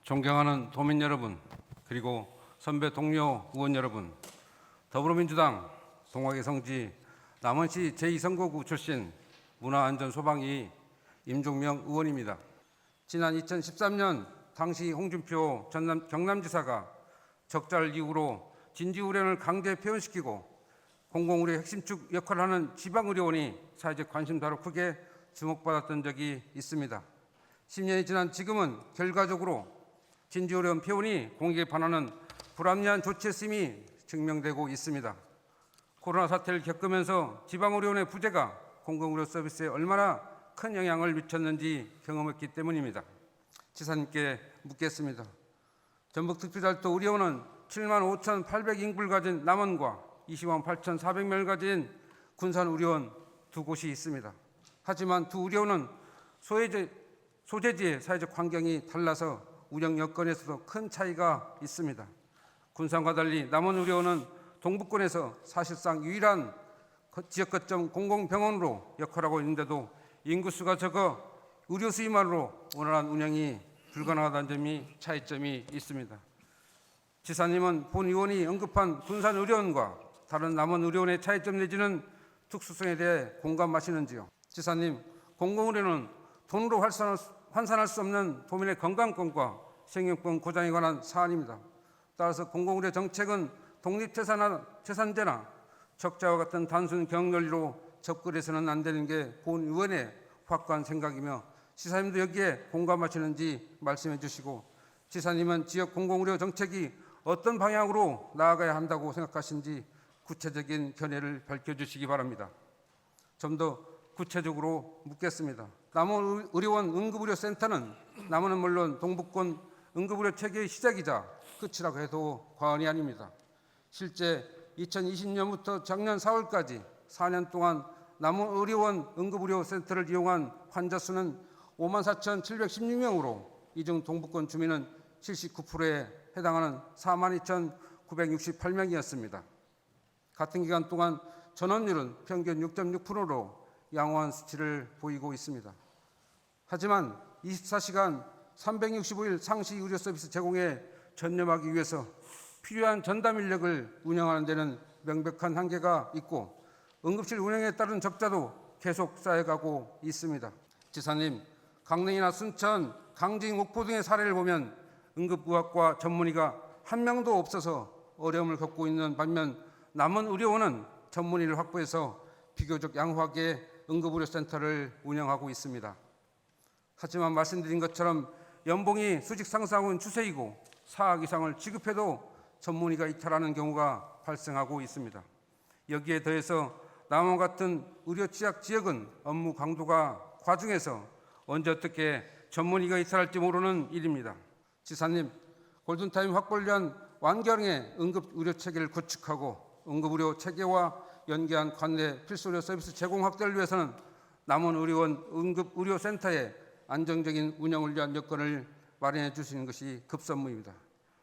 존경하는 도민 여러분, 그리고 선배 동료 의원 여러분, 더불어민주당 동학의 성지 남원시 제2선거구 출신 문화안전소방이 임종명 의원입니다. 지난 2013년 당시 홍준표 경남지사가 적자를 이유로 진지의료원을 강제 폐원시키고 공공의료의 핵심축 역할을 하는 지방의료원이 사회적 관심사로 크게 주목받았던 적이 있습니다. 10년이 지난 지금은 결과적으로 진지의료원 폐원이 공익에 반하는 불합리한 조치였음이 증명되고 있습니다. 코로나 사태를 겪으면서 지방의료원의 부재가 공공의료 서비스에 얼마나 큰 영향을 미쳤는지 경험했기 때문입니다. 지사님께 묻겠습니다. 전북특별자치도 의료원은 7만 5,800 인구를 가진 남원과 20만 8,400명을 가진 군산의료원 두 곳이 있습니다. 하지만 두 의료원은 소재지의 사회적 환경이 달라서 운영 여건에서도 큰 차이가 있습니다. 군산과 달리 남원의료원은 동북권에서 사실상 유일한 지역 거점 공공병원으로 역할하고 있는데도 인구수가 적어 의료 수입만으로 원활한 운영이 불가능하다는 점이 차이점이 있습니다. 지사님은 본 의원이 언급한 군산의료원과 다른 남원의료원의 차이점 내지는 특수성에 대해 공감하시는지요? 지사님, 공공의료는 돈으로 환산할 수 없는 도민의 건강권과 생명권 보장에 관한 사안입니다. 따라서 공공의료 정책은 독립재산제나 적자와 같은 단순 경영논리로 접근해서는 안 되는 게 본 의원의 확고한 생각이며 지사님도 여기에 공감하시는지 말씀해 주시고, 지사님은 지역 공공의료 정책이 어떤 방향으로 나아가야 한다고 생각하시는지 구체적인 견해를 밝혀주시기 바랍니다. 좀 더 구체적으로 묻겠습니다. 남원의료원 응급의료센터는 남원은 물론 동북권 응급의료 체계의 시작이자 끝이라고 해도 과언이 아닙니다. 실제 2020년부터 작년 4월까지 4년 동안 남원의료원 응급의료센터를 이용한 환자 수는 54,716명으로 이 중 동북권 주민은 79%에 해당하는 42,968명이었습니다. 같은 기간 동안 전원율은 평균 6.6%로 양호한 수치를 보이고 있습니다. 하지만 24시간 365일 상시 의료 서비스 제공에 전념하기 위해서 필요한 전담 인력을 운영하는 데는 명백한 한계가 있고 응급실 운영에 따른 적자도 계속 쌓여가고 있습니다. 지사님, 강릉이나 순천, 강진, 옥포 등의 사례를 보면 응급의학과 전문의가 한 명도 없어서 어려움을 겪고 있는 반면 남원의료원은 전문의를 확보해서 비교적 양호하게 응급의료센터를 운영하고 있습니다. 하지만 말씀드린 것처럼 연봉이 수직 상승하는 추세이고 4억 이상을 지급해도 전문의가 이탈하는 경우가 발생하고 있습니다. 여기에 더해서 남원 같은 의료 취약 지역은 업무 강도가 과중해서 언제 어떻게 전문의가 이탈할지 모르는 일입니다. 지사님, 골든타임 확보를 위한 완결의 응급의료 체계를 구축하고 응급의료 체계와 연계한 관내 필수의료 서비스 제공 확대를 위해서는 남원의료원 응급의료센터의 안정적인 운영을 위한 여건을 마련해 주시는 것이 급선무입니다.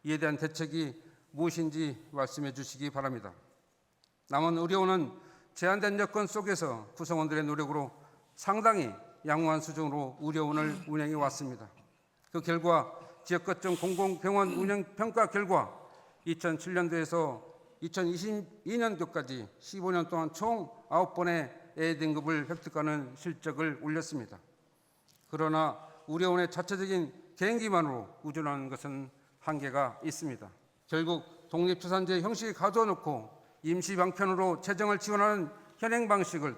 이에 대한 대책이 무엇인지 말씀해 주시기 바랍니다. 남원의료원은 제한된 여건 속에서 구성원들의 노력으로 상당히 양호한 수준으로 의료원을 운영해 왔습니다. 그 결과 지역 거점 공공병원 운영 평가 결과 2007년도에서 2022년도까지 15년 동안 총 9번의 A등급을 획득하는 실적을 올렸습니다. 그러나 의료원의 자체적인 개인기만으로 의존하는 것은 한계가 있습니다. 결국 독립투산제 형식을 가져와 놓고 임시 방편으로 재정을 지원하는 현행 방식을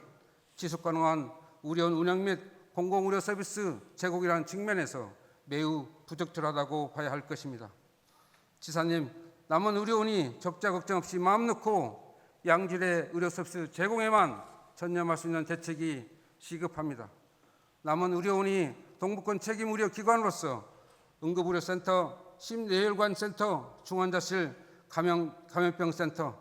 지속가능한 의료원 운영 및 공공의료 서비스 제공이라는 측면에서 매우 부적절하다고 봐야 할 것입니다. 지사님, 남원의료원이 적자 걱정 없이 마음 놓고 양질의 의료 서비스 제공에만 전념할 수 있는 대책이 시급합니다. 남원의료원이 동북권 책임의료기관으로서 응급의료센터, 심내혈관센터, 중환자실, 감염병센터,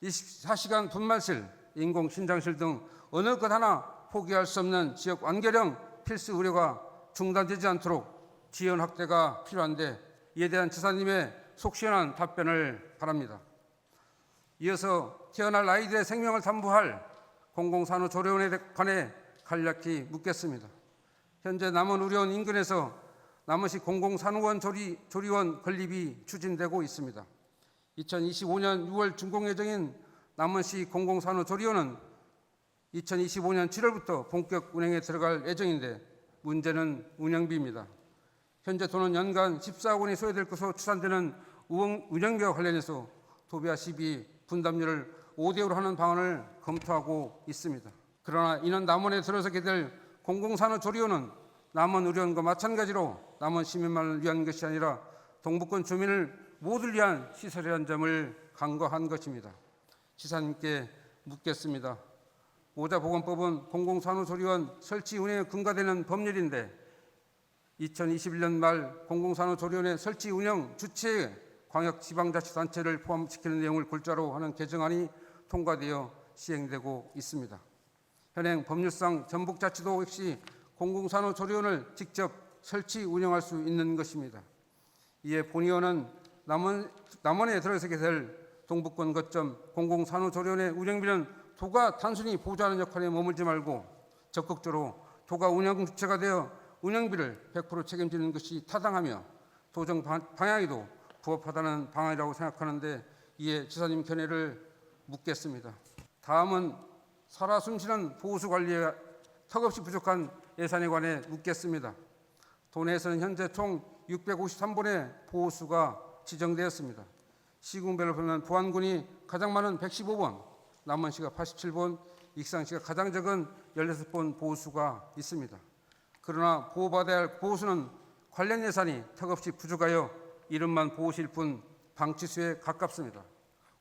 24시간 분만실, 인공신장실 등 어느 것 하나 포기할 수 없는 지역 완결형 필수 의료가 중단되지 않도록 지원 확대가 필요한데 이에 대한 지사님의 속 시원한 답변을 바랍니다. 이어서 태어날 아이들의 생명을 담보할 공공산후조리원에 관해 간략히 묻겠습니다. 현재 남원의료원 인근에서 남원시 공공산후원 조리원 건립이 추진되고 있습니다. 2025년 6월 준공 예정인 남원시 공공산후조리원은 2025년 7월부터 본격 운행에 들어갈 예정인데 문제는 운영비입니다. 현재 도는 연간 14억 원이 소요될 것으로 추산되는 운영비와 관련해서 도비와 시비 분담료를 5대5로 하는 방안을 검토하고 있습니다. 그러나 이는 남원에 들어서게 될 공공산후조리원은 남원 의료원과 마찬가지로 남원 시민만을 위한 것이 아니라 동북권 주민을 모두를 위한 시설이라는 점을 간과한 것입니다. 지사님께 묻겠습니다. 모자보건법은 공공산후조리원 설치 운영에 근거되는 법률인데 2021년 말 공공산후조리원의 설치 운영 주체에 광역지방자치단체를 포함시키는 내용을 골자로 하는 개정안이 통과되어 시행되고 있습니다. 현행 법률상 전북자치도 역시 공공산후조리원을 직접 설치 운영할 수 있는 것입니다. 이에 본의원은 남원에 들어서게 될 동북권 거점 공공산후조리원의 운영비는 도가 단순히 보조하는 역할에 머물지 말고 적극적으로 도가 운영 주체가 되어 운영비를 100% 책임지는 것이 타당하며 도정 방향에도 부합하다는 방안이라고 생각하는데 이에 지사님 견해를 묻겠습니다. 다음은 살아 숨쉬는 보호수 관리에 턱없이 부족한 예산에 관해 묻겠습니다. 도내에서는 현재 총 653번의 보호수가 지정되었습니다. 시군별로 보면 부안군이 가장 많은 115번, 남원시가 87번, 익산시가 가장 적은 16번 보호수가 있습니다. 그러나 보호받아야 할 보호수는 관련 예산이 턱없이 부족하여 이름만 보호실 뿐 방치수에 가깝습니다.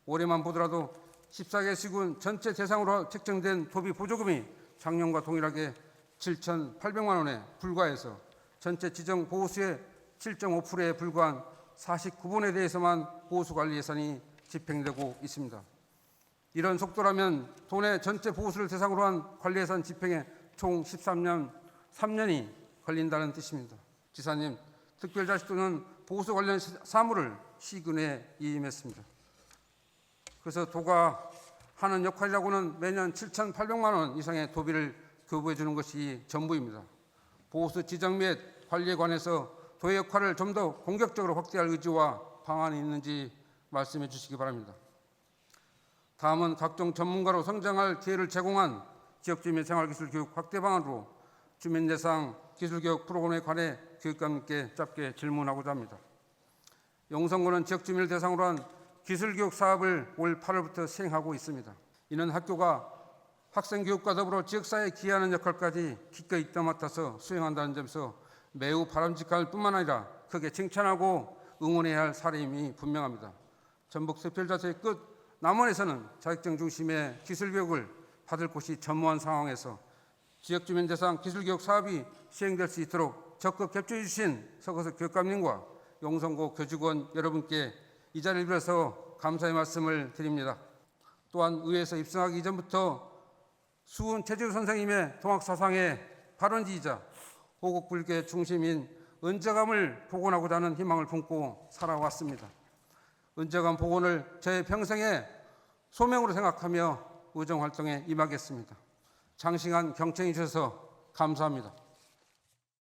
올해만 보더라도 14개 시군 전체 대상으로 책정된 도비 보조금이 작년과 동일하게 7,800만 원에 불과해서 전체 지정 보호수의 7.5%에 불과한 49번에 대해서만 보호수 관리 예산이 집행되고 있습니다. 이런 속도라면 도내 전체 보호수를 대상으로 한 관리 예산 집행에 총 3년이 걸린다는 뜻입니다. 지사님, 특별자치도는 보호수 관련 사무를 시군에 위임했습니다. 그래서 도가 하는 역할이라고는 매년 7,800만 원 이상의 도비를 교부해 주는 것이 전부입니다. 보호수 지정 및 관리에 관해서 도의 역할을 좀 더 공격적으로 확대할 의지와 방안이 있는지 말씀해 주시기 바랍니다. 다음은 각종 전문가로 성장할 기회를 제공한 지역주민 생활기술교육 확대 방안으로 주민 대상 기술교육 프로그램에 관해 교육감님께 짧게 질문하고자 합니다. 용성군은 지역주민을 대상으로 한 기술교육 사업을 올 8월부터 시행하고 있습니다. 이는 학교가 학생교육과 더불어 지역사회에 기여하는 역할까지 기꺼이 떠맡아서 수행한다는 점에서 매우 바람직할 뿐만 아니라 크게 칭찬하고 응원해야 할 사례임이 분명합니다. 전북특별자치의 끝 남원에서는 자격증 중심의 기술교육을 받을 곳이 전무한 상황에서 지역주민 대상 기술교육 사업이 시행될 수 있도록 적극 협조해 주신 서거석 교육감님과 용성고 교직원 여러분께 이 자리를 빌어서 감사의 말씀을 드립니다. 또한 의회에서 입성하기 이전부터 수훈 최재우 선생님의 동학사상의 발원지이자 호국불교의 중심인 은저감을 복원하고자 하는 희망을 품고 살아왔습니다. 은저감 복원을 제 평생의 소명으로 생각하며 의정활동에 임하겠습니다. 장시간 경청해 주셔서 감사합니다.